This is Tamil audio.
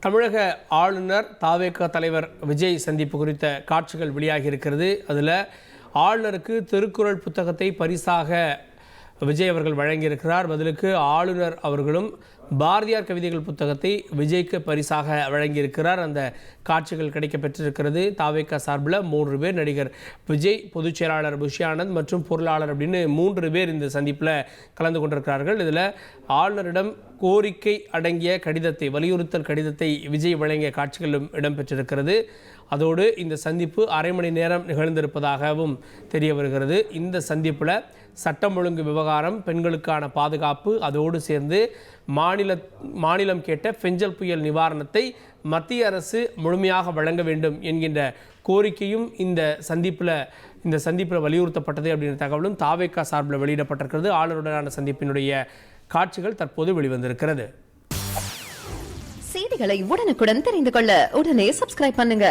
தமிழக ஆளுநர் தாவேக தலைவர் விஜய் சந்திப்பு குறித்த காட்சிகள் வெளியாகி இருக்கிறது. அதில் ஆளுநருக்கு திருக்குறள் புத்தகத்தை பரிசாக விஜய் அவர்கள் வழங்கியிருக்கிறார். பதிலுக்கு ஆளுநர் அவர்களும் பாரதியார் கவிதைகள் புத்தகத்தை விஜய்க்கு பரிசாக வழங்கியிருக்கிறார். அந்த காட்சிகள் கிடைக்கப்பெற்றிருக்கிறது. தாவேக சார்பில் 3 பேர், நடிகர் விஜய், பொதுச் செயலாளர் புஷி ஆனந்த் மற்றும் பொருளாளர் அப்படின்னு 3 பேர் இந்த சந்திப்பில் கலந்து கொண்டிருக்கிறார்கள். இதில் ஆளுநரிடம் கோரிக்கை அடங்கிய கடிதத்தை, வலியுறுத்தல் கடிதத்தை விஜய் வழங்கிய காட்சிகளும் இடம்பெற்றிருக்கிறது. அதோடு இந்த சந்திப்பு அரை மணி நேரம் நிகழ்ந்திருப்பதாகவும் தெரிய வருகிறது. இந்த சந்திப்பில் சட்டம் ஒழுங்கு விவகாரம், பெண்களுக்கான பாதுகாப்பு, அதோடு சேர்ந்து மாநிலம் கேட்ட பெஞ்சல் புயல் நிவாரணத்தை மத்திய அரசு முழுமையாக வழங்க வேண்டும் என்கின்ற கோரிக்கையும் இந்த சந்திப்பில் வலியுறுத்தப்பட்டது அப்படின்ற தகவலும் தாவேகா சார்பில் வெளியிடப்பட்டிருக்கிறது. ஆளுநருடனான சந்திப்பினுடைய காட்சிகள் தற்போது வெளிவந்திருக்கிறது. செய்திகளை உடனுக்குடன் தெரிந்து கொள்ள உடனே சப்ஸ்கிரைப் பண்ணுங்க.